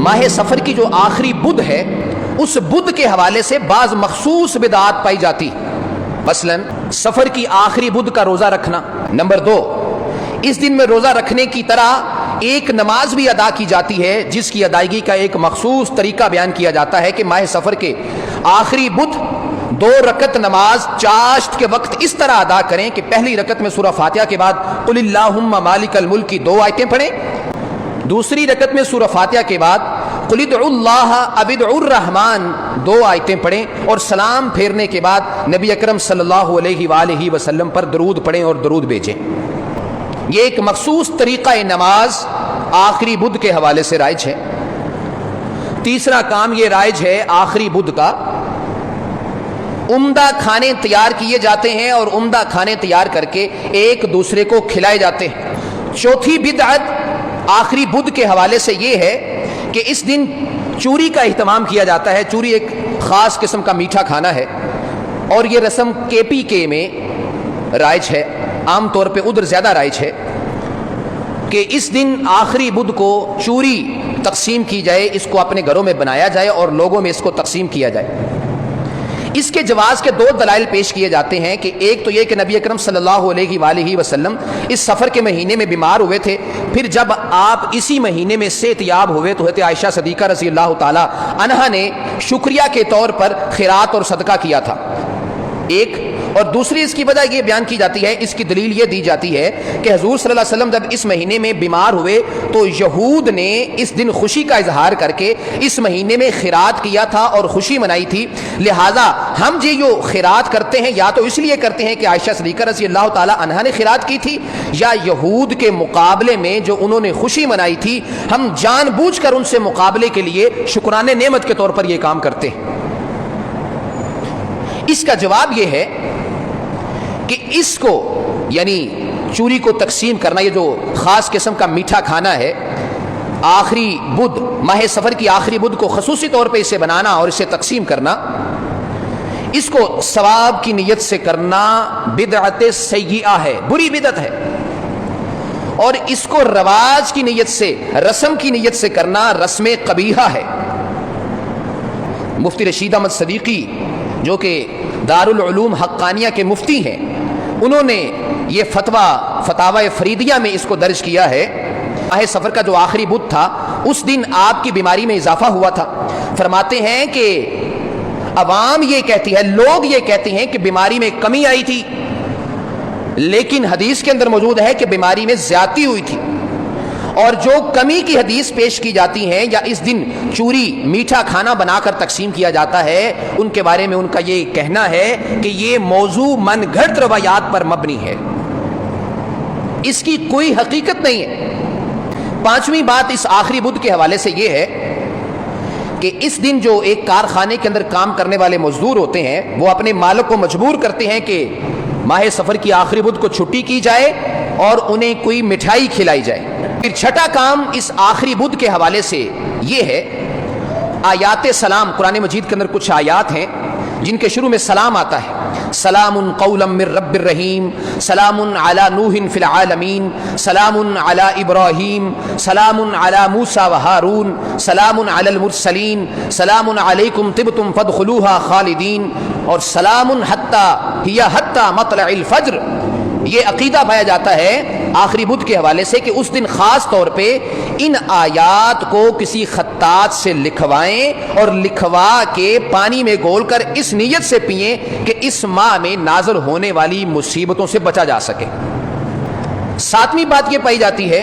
माह सफ़र की जो आखिरी बुध है, उस बुध के हवाले से बाज़ मखसूस बिदात पाई जाती। मसलन सफ़र की आखिरी बुध का रोज़ा रखना। नंबर 2, इस दिन में रोज़ा रखने की तरह एक नमाज भी अदा की जाती है, जिसकी अदायगी का एक मखसूस तरीका बयान किया जाता है कि माह सफ़र के आखिरी बुध 2 रकत नमाज चाश्त के वक्त इस तरह अदा करें कि पहली रकत में सूरह फातिहा के बाद कुलिल्लाहुम्मा मालिकल मुल्क की 2 आयतें पढ़ें, दूसरी रकत में सूरह फातिहा के बाद कुलिदउल्लाह अबिदउर रहमान 2 आयतें पढ़ें और सलाम फेरने के बाद नबी अकरम सल्लल्लाहु अलैहि वसल्लम पर दरूद पढ़ें और दरूद भेजें। ये एक मखसूस तरीका नमाज आखिरी बुध के हवाले से राइज है। तीसरा काम ये राइज है आखिरी बुध का, उम्दा खाने तैयार किए जाते हैं और उम्दा खाने तैयार करके एक दूसरे को खिलाए जाते हैं। चौथी बिदअत आखिरी बुध के हवाले से ये है कि इस दिन चूरी का इहतमाम किया जाता है। चूरी एक ख़ास किस्म का मीठा खाना है और ये रस्म KPK में राइज है, आम तौर पे उधर ज़्यादा राइज है कि इस दिन आखिरी बुध को चूरी तकसीम की जाए, इसको अपने घरों में बनाया जाए और लोगों में इसको तकसीम किया जाए। इसके जवाज़ के 2 दलाइल पेश किए जाते हैं कि एक तो ये कि नबी अकरम सल्लल्लाहु अलैहि वसल्लम इस सफ़र के महीने में बीमार हुए थे, फिर जब आप इसी महीने में सेहतयाब हुए तो हज़रत आयशा सदीक़ा रज़ी अल्लाह ताला अन्हा ने शुक्रिया के तौर पर खिरात और सदका किया था एक। और दूसरी इसकी वजह ये बयान की जाती है, इसकी दलील ये दी जाती है कि हुज़ूर सल्लल्लाहु अलैहि वसल्लम जब इस महीने में बीमार हुए तो यहूद ने इस दिन खुशी का इजहार करके इस महीने में खिरात किया था और खुशी मनाई थी। लिहाजा हम जो खिरात करते हैं या तो इसलिए करते हैं कि आयशा सिद्दीक़ा रज़ी अल्लाह ताला अन्हा ने खिरात की थी, या यहूद के मुकाबले में जो उन्होंने खुशी मनाई थी हम जानबूझकर उनसे मुकाबले के लिए शुक्राने नेमत के तौर पर यह काम करते हैं। इसका जवाब यह है कि इसको यानी चूरी को तकसीम करना, ये जो ख़ास किस्म का मीठा खाना है, आखिरी बुध माह सफ़र की आखिरी बुध को खसूसी तौर पे इसे बनाना और इसे तकसीम करना, इसको सवाब की नीयत से करना बिदअत सय्यिआ है, बुरी बिदअत है। और इसको रवाज की नीयत से, रस्म की नीयत से करना रस्म कबीहा है। मुफ्ती रशीद अहमद सदीकी जो कि दारुल उलूम हक्कानिया के मुफ्ती हैं, उन्होंने ये फतावा फरीदिया में इसको दर्ज किया है। माह सफ़र का जो आखिरी बुध था उस दिन आपकी बीमारी में इजाफा हुआ था। फरमाते हैं कि अवाम ये कहती है, लोग ये कहते हैं कि बीमारी में कमी आई थी, लेकिन हदीस के अंदर मौजूद है कि बीमारी में ज्यादती हुई थी। और जो कमी की हदीस पेश की जाती हैं या इस दिन चूरी मीठा खाना बनाकर तकसीम किया जाता है, उनके बारे में उनका ये कहना है कि ये मौजू मनगढ़ंत रवायात पर मबनी है, इसकी कोई हकीकत नहीं है। 5वीं बात इस आखिरी बुध के हवाले से ये है कि इस दिन जो एक कारखाने के अंदर काम करने वाले मजदूर होते हैं वो अपने मालिक को मजबूर करते हैं कि माह सफ़र की आखिरी बुध को छुट्टी की जाए और उन्हें कोई मिठाई खिलाई जाए। फिर छठा काम इस आखिरी बुध के हवाले से ये है आयात सलाम। कुरान मजीद के अंदर कुछ आयात हैं जिनके शुरू में सलाम आता है, सलामुन कौलम मिर रब्बिर रहीम, सलामुन अला नूहिन फिल आलमीन, सलामुन अला इब्राहीम, सलामुन अला मूसा व हारून, सलामुन अलल मुरसलीन, सलामुन अलैकुम तिबतुम फदखुलूहा खालिदीन, और सलामुन हत्ता हिया हत्ता मतलइल फज्र। ये अकीदा पाया जाता है आखिरी बुध के हवाले से कि उस दिन खास तौर पे इन आयात को किसी खत्तात से लिखवाएं और लिखवा के पानी में घोलकर इस नीयत से पिएं कि इस माह में नाज़िल होने वाली मुसीबतों से बचा जा सके। 7वीं बात ये पाई जाती है,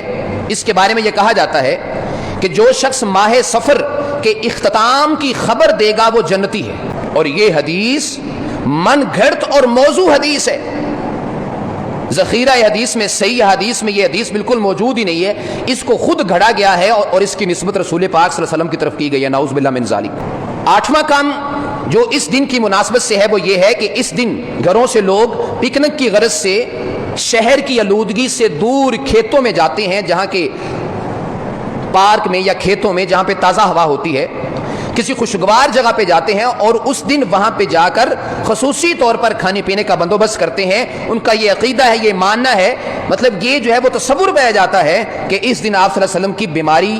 इसके बारे में यह कहा जाता है कि जो शख्स माह सफ़र के इख्तिताम की खबर देगा वो जन्नती है। और ये हदीस मनगढ़ंत और मौजू हदीस है। ज़ख़ीरा हदीस में, सही हदीस में ये हदीस बिल्कुल मौजूद ही नहीं है, इसको खुद घड़ा गया है और इसकी निस्बत रसूल पाक सल्लल्लाहु अलैहि वसल्लम की तरफ की गई है, नाउज़ बिल्लाह मिन ज़ालिक। 8वां काम जो इस दिन की मुनासबत से है वो ये है कि इस दिन घरों से लोग पिकनिक की गरज से शहर की आलूदगी से दूर खेतों में जाते हैं, जहाँ के पार्क में या खेतों में जहाँ पे ताज़ा हवा होती है, किसी खुशगवार जगह पे जाते हैं और उस दिन वहां पे जाकर खसूसी तौर पर खाने पीने का बंदोबस्त करते हैं। उनका ये अकीदा है, ये मानना है, मतलब ये जो है वो तसव्वुर पाया जाता है कि इस दिन आप सल्लल्लाहु अलैहि वसल्लम की बीमारी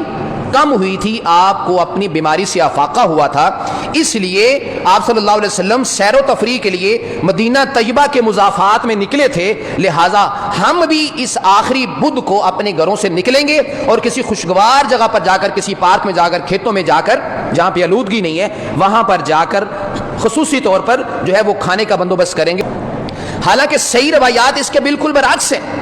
کم ہوئی تھی، آپ کو اپنی بیماری سے افاقہ ہوا تھا، اس لیے آپ صلی اللہ علیہ وسلم سیر و تفریح کے لیے مدینہ طیبہ کے مضافات میں نکلے تھے، لہٰذا ہم بھی اس آخری بدھ کو اپنے گھروں سے نکلیں گے اور کسی خوشگوار جگہ پر جا کر، کسی پارک میں جا کر، کھیتوں میں جا کر جہاں پہ آلودگی نہیں ہے وہاں پر جا کر خصوصی طور پر جو ہے وہ کھانے کا بندوبست کریں گے۔ حالانکہ صحیح روایات اس کے بالکل برعکس ہیں۔